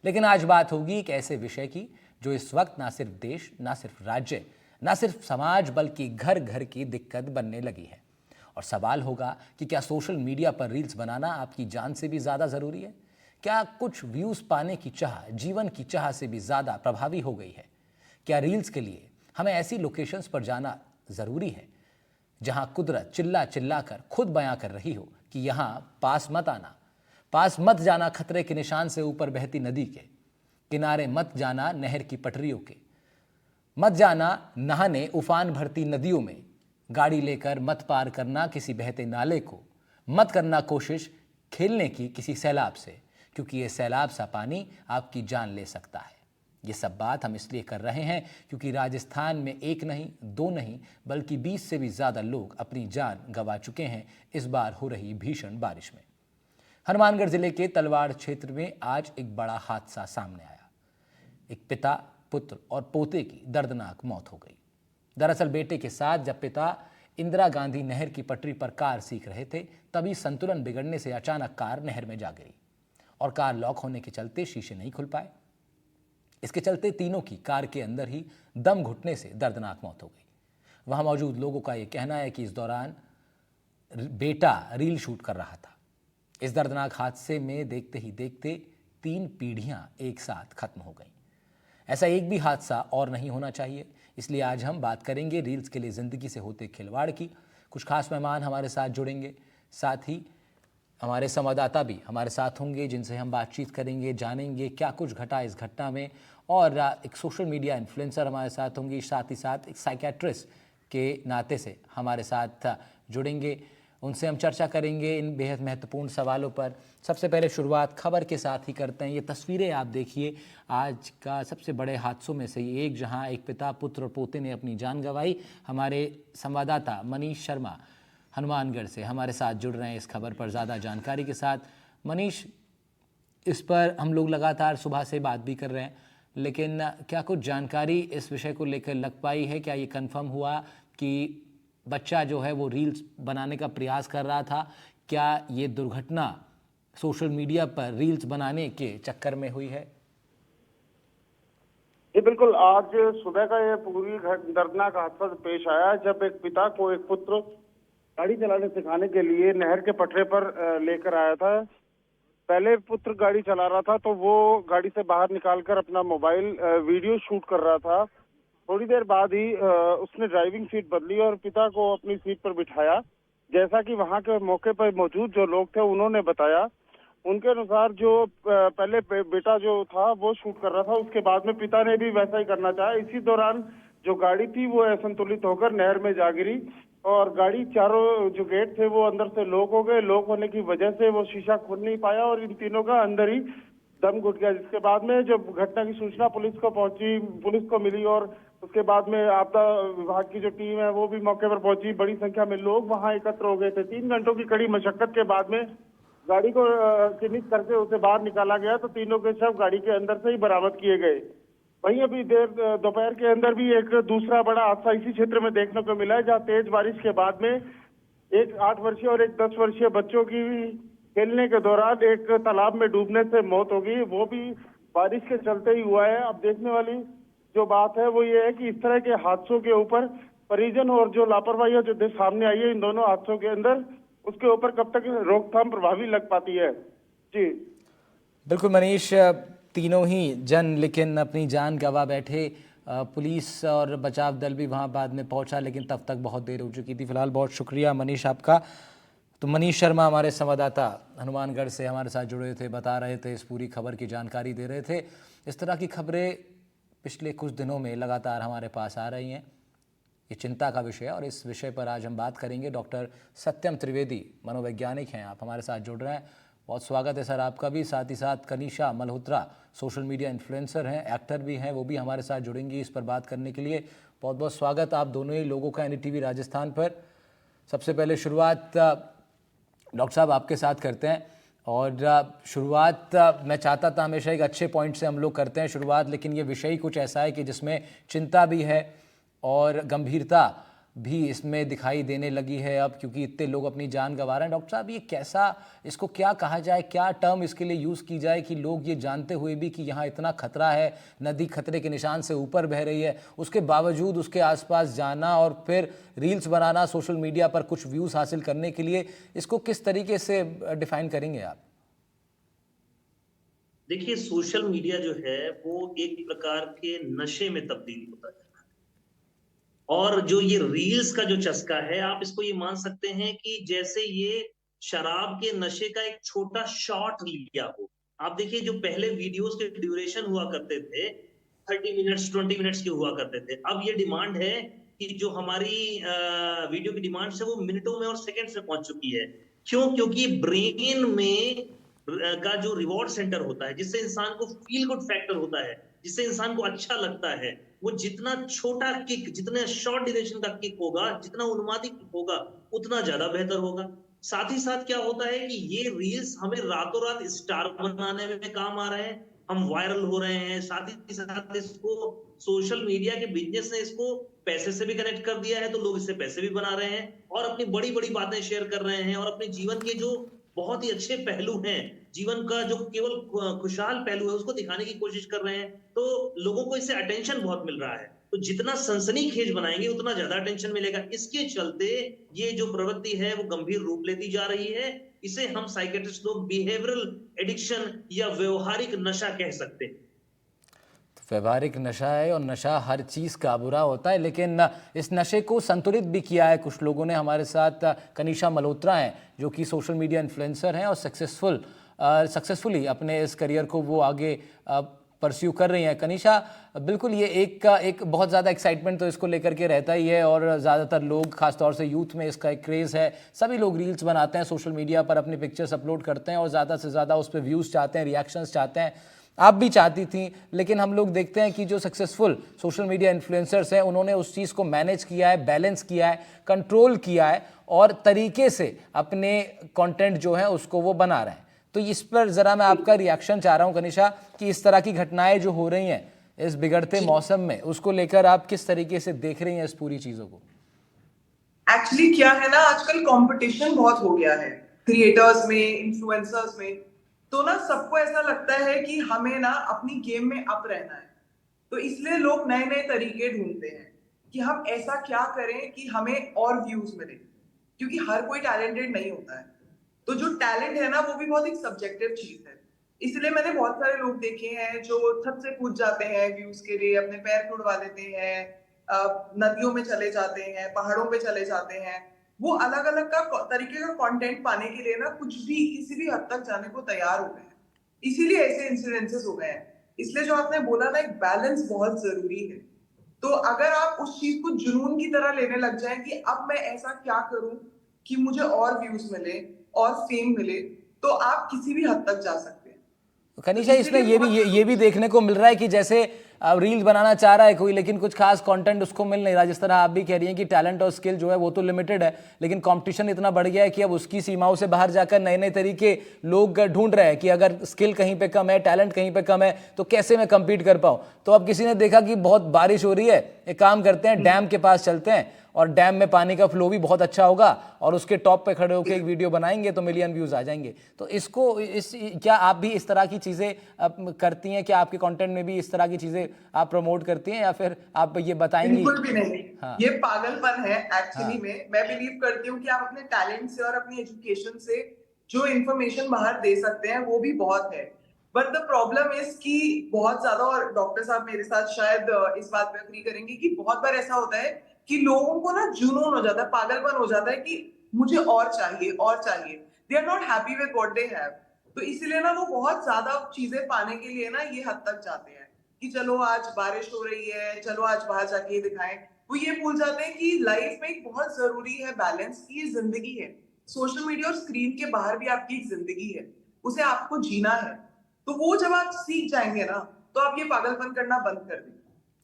लेकिन आज बात होगी एक ऐसे विषय की जो इस वक्त ना सिर्फ देश, ना सिर्फ राज्य, ना सिर्फ समाज बल्कि घर घर की दिक्कत बनने लगी है। और सवाल होगा कि क्या सोशल मीडिया पर रील्स बनाना आपकी जान से भी ज़्यादा ज़रूरी है? क्या कुछ व्यूज़ पाने की चाह जीवन की चाह से भी ज़्यादा प्रभावी हो गई है? क्या रील्स के लिए हमें ऐसी लोकेशंस पर जाना ज़रूरी है जहां कुदरत चिल्ला चिल्ला कर खुद बयां कर रही हो कि यहां पास मत आना, पास मत जाना खतरे के निशान से ऊपर बहती नदी के, किनारे मत जाना नहर की पटरियों के, मत जाना नहाने उफान भरती नदियों में, गाड़ी लेकर मत पार करना किसी बहते नाले को, मत करना कोशिश खेलने की किसी सैलाब से, क्योंकि ये सैलाब सा पानी आपकी जान ले सकता है। ये सब बात हम इसलिए कर रहे हैं क्योंकि राजस्थान में एक नहीं, दो नहीं, बल्कि 20 से भी ज़्यादा लोग अपनी जान गंवा चुके हैं इस बार हो रही भीषण बारिश में। हनुमानगढ़ जिले के तलवाड़ क्षेत्र में आज एक बड़ा हादसा सामने आया। एक पिता, पुत्र और पोते की दर्दनाक मौत हो गई। दरअसल बेटे के साथ जब पिता इंदिरा गांधी नहर की पटरी पर कार सीख रहे थे, तभी संतुलन बिगड़ने से अचानक कार नहर में जा गिरी और कार लॉक होने के चलते शीशे नहीं खुल पाए। इसके चलते तीनों की कार के अंदर ही दम घुटने से दर्दनाक मौत हो गई। वहां मौजूद लोगों का यह कहना है कि इस दौरान बेटा रील शूट कर रहा था। इस दर्दनाक हादसे में देखते ही देखते 3 पीढ़ियां एक साथ खत्म हो गईं। ऐसा एक भी हादसा और नहीं होना चाहिए, इसलिए आज हम बात करेंगे रील्स के लिए ज़िंदगी से होते खिलवाड़ की। कुछ खास मेहमान हमारे साथ जुड़ेंगे, साथ ही हमारे संवाददाता भी हमारे साथ होंगे जिनसे हम बातचीत करेंगे, जानेंगे क्या कुछ घटा इस घटना में। और एक सोशल मीडिया इन्फ्लुएंसर हमारे साथ होंगी, साथ ही साथ एक साइकियाट्रिस्ट के नाते से हमारे साथ जुड़ेंगे। उनसे हम चर्चा करेंगे इन बेहद महत्वपूर्ण सवालों पर। सबसे पहले शुरुआत खबर के साथ ही करते हैं। ये तस्वीरें आप देखिए आज का सबसे बड़े हादसों में से एक, जहां एक पिता, पुत्र और पोते ने अपनी जान गंवाई। हमारे संवाददाता मनीष शर्मा हनुमानगढ़ से हमारे साथ जुड़ रहे हैं इस खबर पर ज़्यादा जानकारी के साथ। मनीष, इस पर हम लोग लगातार सुबह से बात भी कर रहे हैं, लेकिन क्या कुछ जानकारी इस विषय को लेकर लग पाई है? क्या ये कंफर्म हुआ कि बच्चा जो है वो रील्स बनाने का प्रयास कर रहा था? क्या ये दुर्घटना सोशल मीडिया पर रील्स बनाने के चक्कर में हुई है? जी बिल्कुल, आज सुबह का ये पूरी दर्दनाक हादसा पेश आया जब एक पिता को एक पुत्र गाड़ी चलाने सिखाने के लिए नहर के पटरे पर लेकर आया था। पहले पुत्र गाड़ी चला रहा था तो वो गाड़ी से बाहर निकालकर अपना मोबाइल वीडियो शूट कर रहा था। थोड़ी देर बाद ही उसने ड्राइविंग सीट बदली और पिता को अपनी सीट पर बिठाया। जैसा कि वहां के मौके पर मौजूद जो लोग थे उन्होंने बताया, उनके अनुसार जो पहले बेटा जो था वो शूट कर रहा था, उसके बाद में पिता ने भी वैसा ही करना चाहा। इसी दौरान जो गाड़ी थी वो असंतुलित होकर नहर में जा गिरी और गाड़ी चारों जो गेट थे वो अंदर से लॉक हो गए। लॉक होने की वजह से वो शीशा खुल नहीं पाया और इन तीनों का अंदर ही दम घुट गया। जिसके बाद में जब घटना की सूचना पुलिस को मिली और उसके बाद में आपदा विभाग की जो टीम है वो भी मौके पर पहुंची। बड़ी संख्या में लोग वहां एकत्र हो गए थे। 3 घंटों की कड़ी मशक्कत के बाद में गाड़ी को चिन्हित करके उसे बाहर निकाला गया तो तीनों के शव गाड़ी के अंदर से ही बरामद किए गए। वहीं अभी देर दोपहर के अंदर भी एक दूसरा बड़ा हादसा इसी क्षेत्र में देखने को मिला है, जहां तेज बारिश के बाद में एक 8 वर्षीय और एक 10 वर्षीय बच्चों की खेलने के दौरान एक तालाब में डूबने से मौत हो गई। वो भी बारिश के चलते ही हुआ है। अब देखने वाली जो बात है वो ये है कि इस तरह के हादसों के ऊपर परिजन और जो लापरवाही जो सामने आई है इन दोनों हादसों के अंदर, उसके ऊपर कब तक रोकथाम प्रभावी लग पाती है। जी बिल्कुल मनीष, तीनों ही जन लेकिन अपनी जान गंवा बैठे। पुलिस और बचाव दल भी वहां बाद में पहुंचा, लेकिन तब तक बहुत देर हो चुकी थी। फिलहाल बहुत शुक्रिया मनीष आपका। तो मनीष शर्मा हमारे संवाददाता हनुमानगढ़ से हमारे साथ जुड़े थे, बता रहे थे, इस पूरी खबर की जानकारी दे रहे थे। इस तरह की खबरें पिछले कुछ दिनों में लगातार हमारे पास आ रही हैं। ये चिंता का विषय है और इस विषय पर आज हम बात करेंगे। डॉक्टर सत्यम त्रिवेदी मनोवैज्ञानिक हैं, आप हमारे साथ जुड़ रहे हैं। बहुत स्वागत है सर आपका भी। साथ ही साथ कनिषा मल्होत्रा सोशल मीडिया इन्फ्लुएंसर हैं, एक्टर भी हैं, वो भी हमारे साथ जुड़ेंगी इस पर बात करने के लिए। बहुत बहुत स्वागत आप दोनों ही लोगों का NDTV राजस्थान पर। सबसे पहले शुरुआत डॉक्टर साहब आपके साथ करते हैं और शुरुआत मैं चाहता था हमेशा एक अच्छे पॉइंट से हम लोग करते हैं शुरुआत, लेकिन ये विषय ही कुछ ऐसा है कि जिसमें चिंता भी है और गंभीरता भी इसमें दिखाई देने लगी है अब, क्योंकि इतने लोग अपनी जान गंवा रहे हैं। डॉक्टर साहब, ये कैसा, इसको क्या कहा जाए, क्या टर्म इसके लिए यूज़ की जाए कि लोग ये जानते हुए भी कि यहाँ इतना खतरा है, नदी खतरे के निशान से ऊपर बह रही है, उसके बावजूद उसके आसपास जाना और फिर रील्स बनाना सोशल मीडिया पर कुछ व्यूज़ हासिल करने के लिए, इसको किस तरीके से डिफाइन करेंगे आप? देखिए, सोशल मीडिया जो है वो एक प्रकार के नशे में तब्दील होता है। और जो ये रील्स का जो चस्का है, आप इसको ये मान सकते हैं कि जैसे ये शराब के नशे का एक छोटा शॉट लिया हो। आप देखिए, जो पहले वीडियोस के ड्यूरेशन हुआ करते थे 30 मिनट्स 20 मिनट्स के हुआ करते थे, अब ये डिमांड है कि जो हमारी वीडियो की डिमांड है वो मिनटों में और सेकंड्स में पहुंच चुकी है। क्यों? क्योंकि ब्रेन में का जो रिवॉर्ड सेंटर होता है, जिससे इंसान को फील गुड फैक्टर होता है, जिससे इंसान को अच्छा लगता है, वो जितना छोटा किक, जितने शॉर्ट ड्यूरेशन का किक होगा, जितना उन्मादी किक होगा, उतना ज्यादा बेहतर होगा। साथ ही साथ क्या होता है कि ये रील्स हमें रातों रात स्टार बनाने में काम आ रहे हैं, हम वायरल हो रहे हैं। साथ ही साथ इसको सोशल मीडिया के बिजनेस ने इसको पैसे से भी कनेक्ट कर दिया है, तो लोग इससे पैसे भी बना रहे हैं और अपनी बड़ी बड़ी बातें शेयर कर रहे हैं और अपने जीवन के जो बहुत ही अच्छे पहलू हैं, जीवन का जो केवल खुशहाल पहलू है, उसको दिखाने की कोशिश कर रहे हैं। तो लोगों को इससे अटेंशन बहुत मिल रहा है। तो जितना सनसनीखेज बनाएंगे उतना ज्यादा अटेंशन मिलेगा। इसके चलते ये जो प्रवृत्ति है वो गंभीर रूप लेती जा रही है। इसे हम साइकियाट्रिस्ट लोग बिहेवियरल एडिक्शन या व्यवहारिक नशा कह सकते हैं। व्यवहारिक नशा है और नशा हर चीज़ का बुरा होता है, लेकिन इस नशे को संतुलित भी किया है कुछ लोगों ने। हमारे साथ कनिशा मल्होत्रा हैं, जो कि सोशल मीडिया इन्फ्लुएंसर हैं और सक्सेसफुली अपने इस करियर को वो आगे परस्यू कर रही हैं। कनिशा, बिल्कुल ये एक बहुत ज़्यादा एक्साइटमेंट तो इसको लेकर के रहता ही है और ज़्यादातर लोग, खासतौर से यूथ में इसका एक क्रेज़ है। सभी लोग रील्स बनाते हैं, सोशल मीडिया पर अपनी पिक्चर्स अपलोड करते हैं और ज़्यादा से ज़्यादा उस पर व्यूज़ चाहते हैं, रिएक्शंस चाहते हैं। आप भी चाहती थी, लेकिन हम लोग देखते हैं कि जो सक्सेसफुल सोशल मीडिया इन्फ्लुएंसर्स हैं, उन्होंने उस चीज़ को मैनेज किया है, बैलेंस किया है, कंट्रोल किया है और तरीके से अपने कंटेंट जो है उसको वो बना रहे हैं। तो इस पर ज़रा मैं आपका रिएक्शन चाह रहा हूँ कनिशा, कि इस तरह की घटनाएं जो हो रही हैं इस बिगड़ते मौसम में, उसको लेकर आप किस तरीके से देख रही हैं इस पूरी चीज़ों को? एक्चुअली क्या है ना, आजकल कंपटीशन बहुत हो गया है क्रिएटर्स में, इन्फ्लुएंसर्स में। तो ना सबको ऐसा लगता है कि हमें ना अपनी गेम में अप रहना है, तो इसलिए लोग नए नए तरीके ढूंढते हैं कि हम ऐसा क्या करें कि हमें और व्यूज मिले, क्योंकि हर कोई टैलेंटेड नहीं होता है। तो जो टैलेंट है ना, वो भी बहुत एक सब्जेक्टिव चीज है। इसलिए मैंने बहुत सारे लोग देखे हैं जो छत से कूद जाते हैं व्यूज के लिए, अपने पैर तुड़वा देते हैं, नदियों में चले जाते हैं, पहाड़ों पे चले जाते हैं। वो अलग अलग का तरीके का कंटेंट पाने के लिए ना कुछ भी, किसी भी हद तक जाने को तैयार हो गए हैं। इसीलिए ऐसे इंसिडेंसेस हो गए हैं। इसलिए जो आपने बोला ना, एक बैलेंस बहुत जरूरी है। तो अगर आप उस चीज को जुनून की तरह लेने लग जाएं कि अब मैं ऐसा क्या करूं कि मुझे और व्यूज मिले और फेम मिले, तो आप किसी भी हद तक जा सकते हैं। कनिशा, इसमें ये भी देखने को मिल रहा है कि जैसे रील्स बनाना चाह रहा है कोई, लेकिन कुछ खास कंटेंट उसको मिल नहीं रहा। जिस तरह आप भी कह रही हैं कि टैलेंट और स्किल जो है वो तो लिमिटेड है, लेकिन कंपटीशन इतना बढ़ गया है कि अब उसकी सीमाओं से बाहर जाकर नए नए तरीके लोग ढूंढ रहे हैं कि अगर स्किल कहीं पे कम है, टैलेंट कहीं पे कम है, तो कैसे मैं कम्पीट कर पाऊँ। तो अब किसी ने देखा कि बहुत बारिश हो रही है, एक काम करते हैं, डैम के पास चलते हैं और डैम में पानी का फ्लो भी बहुत अच्छा होगा और उसके टॉप पे खड़े होकर एक वीडियो बनाएंगे तो मिलियन व्यूज आ जाएंगे। तो क्या आप भी इस तरह की चीज़ें करती हैं? क्या आपके कंटेंट में भी इस तरह की चीज़ें आप प्रमोट करती हैं या फिर आप ये बताएंगी? बिल्कुल भी नहीं। हाँ। ये पागलपन है एक्चुअली। हाँ। में मैं बिलीव करती हूँ कि आप अपने टैलेंट से और अपनी एजुकेशन से जो इन्फॉर्मेशन बाहर दे सकते हैं वो भी बहुत है। बट द प्रॉब्लम इज कि बहुत ज्यादा, और डॉक्टर साहब मेरे साथ शायद इस बात पे एग्री करेंगे कि बहुत बार ऐसा होता है कि लोगों को ना जुनून हो जाता है, पागलपन हो जाता है कि मुझे और चाहिए और चाहिए। They are not happy with what they have. तो इसीलिए ना वो बहुत ज्यादा चीजें पाने के लिए ना ये हद तक जाते हैं कि चलो आज बारिश हो रही है, चलो आज बाहर जाके दिखाएं। वो ये भूल जाते हैं कि लाइफ में एक बहुत जरूरी है बैलेंस, की ये जिंदगी है। सोशल मीडिया और स्क्रीन के बाहर भी आपकी एक जिंदगी है, उसे आपको जीना है। तो वो जब आप सीख जाएंगे ना, तो आप ये पागलपन करना बंद कर देंगे।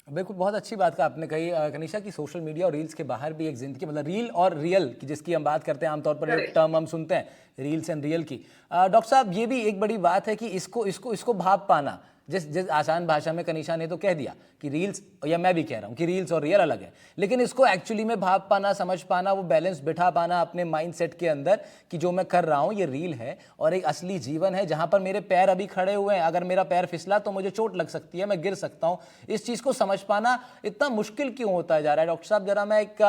बिल्कुल, बहुत अच्छी बात का आपने कही कनिशा, कि सोशल मीडिया और रील्स के बाहर भी एक जिंदगी, मतलब रील और रियल की जिसकी हम बात करते हैं, आमतौर पर एक टर्म हम सुनते हैं रील्स एंड रियल की। डॉक्टर साहब, ये भी एक बड़ी बात है कि इसको भाप पाना, जिस जिस आसान भाषा में कनिषा ने तो कह दिया कि रील्स, या मैं भी कह रहा हूँ कि रील्स और रियल अलग है, लेकिन इसको एक्चुअली में भाप पाना, समझ पाना, वो बैलेंस बिठा पाना अपने माइंडसेट के अंदर कि जो मैं कर रहा हूँ ये रील है और एक असली जीवन है जहाँ पर मेरे पैर अभी खड़े हुए हैं, अगर मेरा पैर फिसला तो मुझे चोट लग सकती है, मैं गिर सकता हूँ। इस चीज़ को समझ पाना इतना मुश्किल क्यों होता जा रहा है? डॉक्टर साहब, जरा मैं एक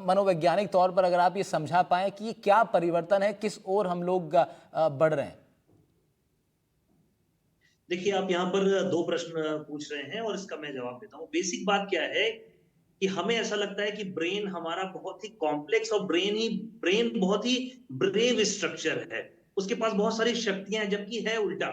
मनोवैज्ञानिक तौर पर अगर आप ये समझा पाएँ कि ये क्या परिवर्तन है, किस ओर हम लोग बढ़ रहे हैं? देखिए, आप यहाँ पर दो प्रश्न पूछ रहे हैं और इसका मैं जवाब देता हूँ। बेसिक बात क्या है कि हमें ऐसा लगता है कि ब्रेन हमारा बहुत ही कॉम्प्लेक्स और ब्रेन बहुत ही ब्रेव स्ट्रक्चर है, उसके पास बहुत सारी शक्तियां हैं, जबकि है उल्टा।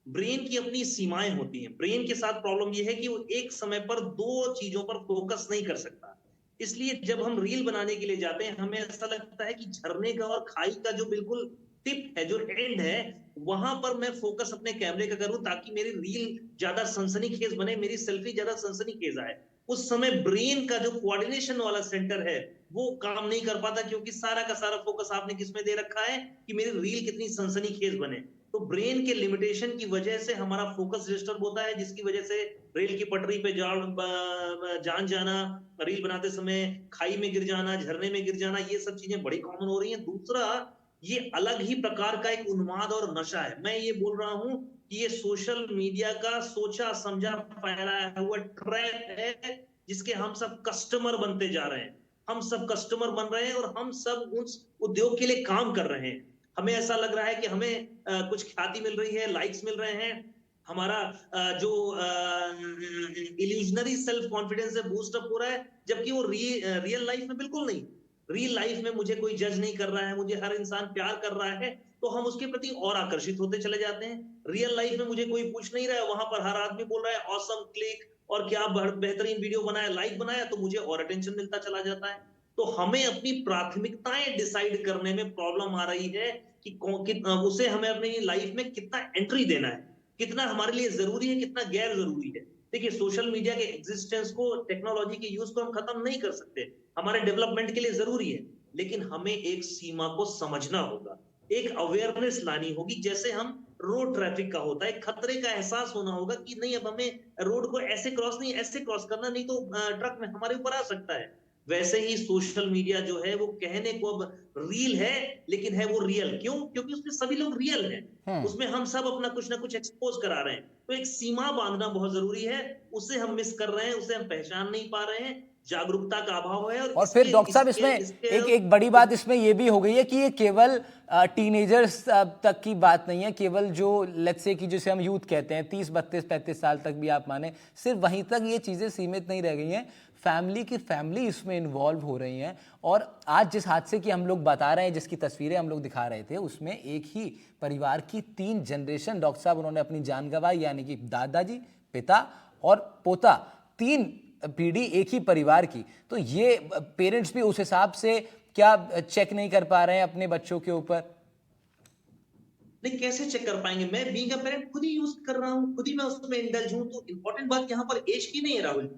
ब्रेन की अपनी सीमाएं होती हैं। ब्रेन के साथ प्रॉब्लम यह है कि वो एक समय पर दो चीजों पर फोकस नहीं कर सकता। इसलिए जब हम रील बनाने के लिए जाते हैं, हमें ऐसा लगता है कि झरने का और खाई का जो बिल्कुल टिप है, जो एंड है, वहां पर मैं फोकस अपने कैमरे का करूं ताकि मेरी रील ज्यादा सनसनीखेज बने, मेरी सेल्फी ज्यादा सनसनीखेज आए। उस समय ब्रेन का जो कोऑर्डिनेशन वाला सेंटर है वो काम नहीं कर पाता, क्योंकि सारा का सारा फोकस आपने किसमें दे रखा है कि मेरी रील कितनी सनसनीखेज बने। तो ब्रेन के लिमिटेशन की वजह से हमारा फोकस डिस्टर्ब होता है, जिसकी वजह से रेल की पटरी पे जान जाना, रील बनाते समय खाई में गिर जाना, झरने में गिर जाना, ये सब चीजें बड़ी कॉमन हो रही हैं। दूसरा, ये अलग ही प्रकार का एक उन्माद और नशा है। मैं ये बोल रहा हूं कि ये सोशल मीडिया का सोचा समझा फैलाया हुआ ट्रैप है, जिसके हम सब कस्टमर बनते जा रहे हैं। हम सब कस्टमर बन रहे हैं और हम सब उस उद्योग के लिए काम कर रहे हैं। हमें ऐसा लग रहा है कि हमें कुछ ख्याति मिल रही है, लाइक्स मिल रहे हैं, हमारा जो इल्यूजनरी सेल्फ कॉन्फिडेंस है बूस्ट अप हो रहा है, जबकि वो रियल लाइफ में बिल्कुल नहीं। रियल लाइफ में मुझे कोई जज नहीं कर रहा है, मुझे हर इंसान प्यार कर रहा है, तो हम उसके प्रति और आकर्षित होते चले जाते हैं। रियल लाइफ में मुझे कोई पूछ नहीं रहा है, वहां पर हर आदमी बोल रहा है ऑसम, क्लिक, और क्या बेहतरीन वीडियो बनाया, लाइक बनाया, तो मुझे और अटेंशन मिलता चला जाता है। तो हमें अपनी प्राथमिकताएं डिसाइड करने में प्रॉब्लम आ रही है कि उसे हमें अपनी लाइफ में कितना एंट्री देना है, कितना हमारे लिए जरूरी है, कितना गैर जरूरी है। देखिए, सोशल मीडिया के एग्जिस्टेंस को, टेक्नोलॉजी के यूज को हम खत्म नहीं कर सकते, हमारे डेवलपमेंट के लिए जरूरी है, लेकिन हमें एक सीमा को समझना होगा, एक अवेयरनेस लानी होगी। जैसे हम रोड ट्रैफिक का होता है, खतरे का एहसास होना होगा कि नहीं, अब हमें रोड को ऐसे क्रॉस नहीं, ऐसे क्रॉस करना, नहीं तो ट्रक में हमारे ऊपर आ सकता है। वैसे ही सोशल मीडिया जो है वो कहने को अब रील है, लेकिन है वो रियल। क्यों? क्योंकि उसमें सभी लोग रियल हैं, उसमें हम सब अपना कुछ ना कुछ एक्सपोज करा रहे हैं। तो एक सीमा बांधना बहुत जरूरी है, उसे हम मिस कर रहे हैं, उसे हम पहचान नहीं पा रहे हैं, जागरूकता का अभाव है। और फिर डॉक्टर साहब, इसमें एक बड़ी बात इसमें ये भी हो गई है कि ये केवल टीनेजर्स तक की बात नहीं है, केवल जो लेट्स से कि जिसे हम यूथ कहते हैं, 30, 32, 35 साल तक भी आप माने, सिर्फ वहीं तक ये चीज़ें सीमित नहीं रह गई हैं। फैमिली इसमें इन्वॉल्व हो रही हैं। और आज जिस हादसे की हम लोग बता रहे हैं, जिसकी तस्वीरें हम लोग दिखा रहे थे, उसमें एक ही परिवार की 3 जनरेशन डॉक्टर साहब उन्होंने अपनी जान गंवाई, यानी कि दादाजी, पिता और पोता, 3 पीढ़ी एक ही परिवार की। तो ये पेरेंट्स भी उस हिसाब से क्या चेक नहीं कर पा रहे हैं अपने बच्चों के ऊपर? नहीं, कैसे चेक कर पाएंगे? मैं बीइंग अ पेरेंट खुद ही यूज कर रहा हूँ, खुद ही मैं उसमें इंडल्ज हूँ। तो इंपॉर्टेंट बात यहाँ पर एज की नहीं है राहुल,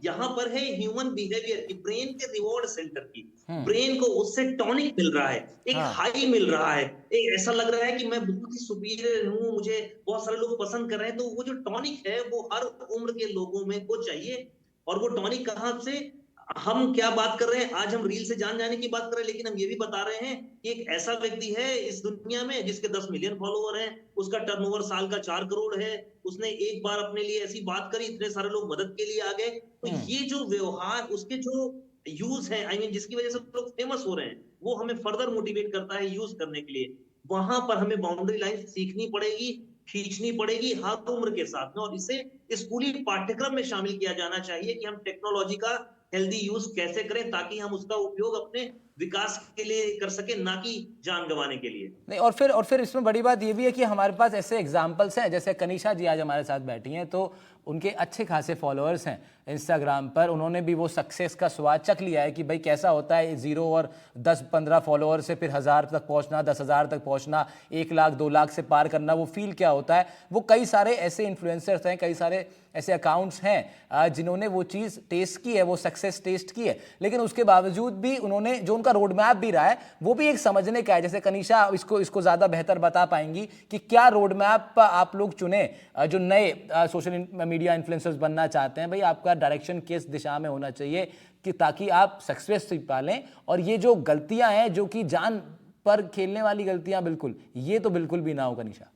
यहाँ पर है ह्यूमन बिहेवियर की, ब्रेन के रिवॉर्ड सेंटर की। ब्रेन को उससे टॉनिक मिल रहा है, एक हाई मिल रहा है, एक ऐसा लग रहा है कि मैं बहुत ही सुपीरियर हूँ, मुझे बहुत सारे लोग पसंद कर रहे हैं। तो वो जो टॉनिक है वो हर उम्र के लोगों में को चाहिए। और वो टॉनिक कहाँ से? हम क्या बात कर रहे हैं आज? हम रील से जान जाने की बात कर रहे हैं, लेकिन हम ये भी बता रहे हैं कि एक ऐसा व्यक्ति है इस दुनिया में जिसके 10 मिलियन फॉलोअर हैं, उसका टर्नओवर साल का 4 करोड़ है, उसने एक बार अपने लिए ऐसी बात करी, इतने सारे लोग मदद के लिए आ गए। तो ये जो व्यवहार, उसके जो यूज है, आई मीन जिसकी वजह से लोग फेमस हो रहे हैं, वो हमें फर्दर मोटिवेट करता है यूज करने के लिए। वहां पर हमें बाउंड्री लाइन सीखनी पड़ेगी, खींचनी पड़ेगी हर उम्र के साथ में, और इसे स्कूली पाठ्यक्रम में शामिल किया जाना चाहिए कि हम टेक्नोलॉजी का हेल्दी यूज कैसे करें, ताकि हम उसका उपयोग अपने विकास के लिए कर सके, ना कि जान गंवाने के लिए। नहीं, और फिर इसमें बड़ी बात ये भी है कि हमारे पास ऐसे एग्जाम्पल्स हैं, जैसे कनिषा जी आज हमारे साथ बैठी हैं, तो उनके अच्छे खासे फॉलोअर्स हैं इंस्टाग्राम पर। उन्होंने भी वो सक्सेस का स्वाद चख लिया है कि भाई कैसा होता है 0 और 10-15 फॉलोअर से फिर 1000 तक पहुंचना, 10,000 तक पहुंचना, 1 लाख 2 लाख से पार करना, वो फील क्या होता है। वो कई सारे ऐसे इन्फ्लुएंसर्स हैं, कई सारे ऐसे अकाउंट्स हैं जिन्होंने वो चीज़ टेस्ट की है, वो सक्सेस टेस्ट की है, लेकिन उसके बावजूद भी उन्होंने जो उनका रोड मैप भी रहा है वो भी एक समझने का है। जैसे कनिषा इसको ज़्यादा बेहतर बता पाएंगी कि क्या रोड मैप आप लोग चुने, जो नए सोशल मीडिया इन्फ्लुएंसर्स बनना चाहते हैं, भाई आपका डायरेक्शन किस दिशा में होना चाहिए कि ताकि आप सक्सेस पालें, और ये जो गलतियां हैं जो कि जान पर खेलने वाली गलतियां, बिल्कुल ये तो बिल्कुल भी ना हो कनिषा।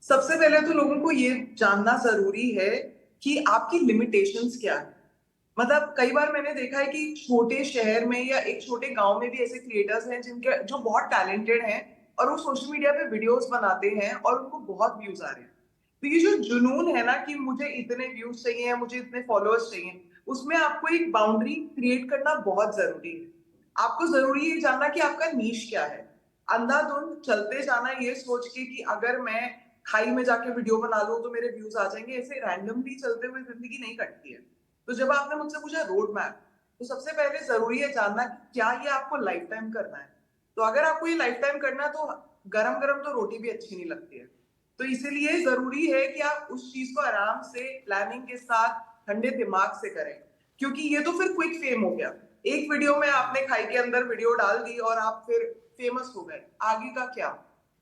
सबसे पहले तो लोगों को ये जानना जरूरी है कि आपकी लिमिटेशंस क्या है। मतलब कई बार मैंने देखा है कि छोटे शहर में या एक छोटे गांव में भी ऐसे क्रिएटर्स हैं जिनके जो बहुत टैलेंटेड हैं और वो सोशल मीडिया पे वीडियोस बनाते हैं और उनको बहुत व्यूज आ रहे हैं। तो ये जो जुनून है ना कि मुझे इतने व्यूज चाहिए, मुझे इतने फॉलोअर्स चाहिए, उसमें आपको एक बाउंड्री क्रिएट करना बहुत जरूरी है। आपको जरूरी है जानना कि आपका नीश क्या है। अंधाधुंध चलते जाना ये सोच के कि अगर मैं खाई में जाके वीडियो बना लूं तो मेरे व्यूज आ जाएंगे, ऐसे रैंडमली चलते हुए जिंदगी नहीं कटती है। तो जब आपने मुझसे पूछा रोड मैप, तो सबसे पहले जरूरी है जानना कि क्या ये आपको लाइफ टाइम करना है। तो अगर आपको ये लाइफ टाइम करना है तो गरम गरम तो रोटी भी अच्छी नहीं लगती है। तो इसीलिए जरूरी है कि आप उस चीज को आराम से प्लानिंग के साथ ठंडे दिमाग से करें, क्योंकि ये तो फिर क्विक फेम हो गया। एक वीडियो में आपने खाई के अंदर वीडियो डाल दी और आप फिर फेमस हो गए, आगे का क्या।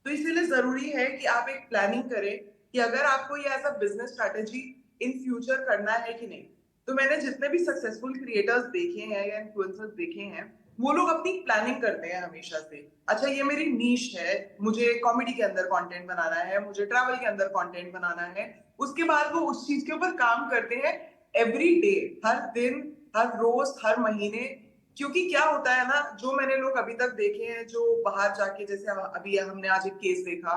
तो इसीलिए जरूरी है कि आप एक प्लानिंग करें कि अगर आपको ये as a business strategy in future करना है कि नहीं। तो मैंने जितने भी सक्सेसफुल क्रिएटर्स देखे हैं या इन्फ्लुएंसर्स देखे हैं, वो लोग अपनी प्लानिंग करते हैं हमेशा से। अच्छा ये मेरी नीश है, मुझे कॉमेडी के अंदर कंटेंट बनाना है, मुझे ट्रैवल के अंदर कंटेंट बनाना है। उसके बाद वो उस चीज के ऊपर काम करते हैं एवरी डे, हर दिन, हर रोज, हर महीने। क्योंकि क्या होता है ना, जो मैंने लोग अभी तक देखे हैं जो बाहर जाके, जैसे अभी हमने आज एक केस देखा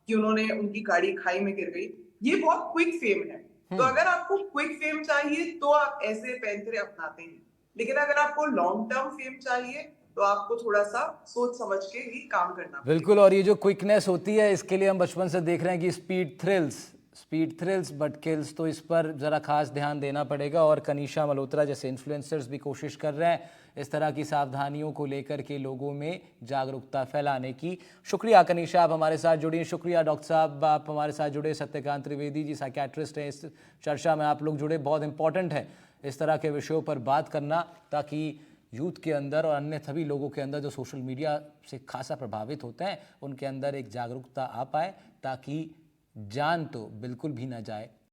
कि उन्होंने उनकी गाड़ी खाई में गिर गई, ये बहुत क्विक फेम है। तो अगर आपको क्विक फेम चाहिए तो आप ऐसे पैंतरे अपनाते हैं, लेकिन अगर आपको लॉन्ग टर्म फेम चाहिए तो आपको थोड़ा सा सोच समझ के ही काम करना पड़ेगा। बिल्कुल, और ये जो क्विकनेस होती है इसके लिए हम बचपन से देख रहे हैं कि स्पीड थ्रिल्स बट किल्स, तो इस पर ज़रा खास ध्यान देना पड़ेगा। और कनिषा मल्होत्रा जैसे इन्फ्लुएंसर्स भी कोशिश कर रहे हैं इस तरह की सावधानियों को लेकर के लोगों में जागरूकता फैलाने की। शुक्रिया कनिषा, आप हमारे साथ जुड़ी। शुक्रिया डॉक्टर साहब, आप हमारे साथ जुड़े। सत्यकांत त्रिवेदी जी साइकियाट्रिस्ट हैं, इस चर्चा में आप लोग जुड़े। बहुत इंपॉर्टेंट है इस तरह के विषयों पर बात करना, ताकि यूथ के अंदर और अन्य सभी लोगों के अंदर जो सोशल मीडिया से खासा प्रभावित होते हैं उनके अंदर एक जागरूकता आ पाए, ताकि जान तो बिल्कुल भी ना जाए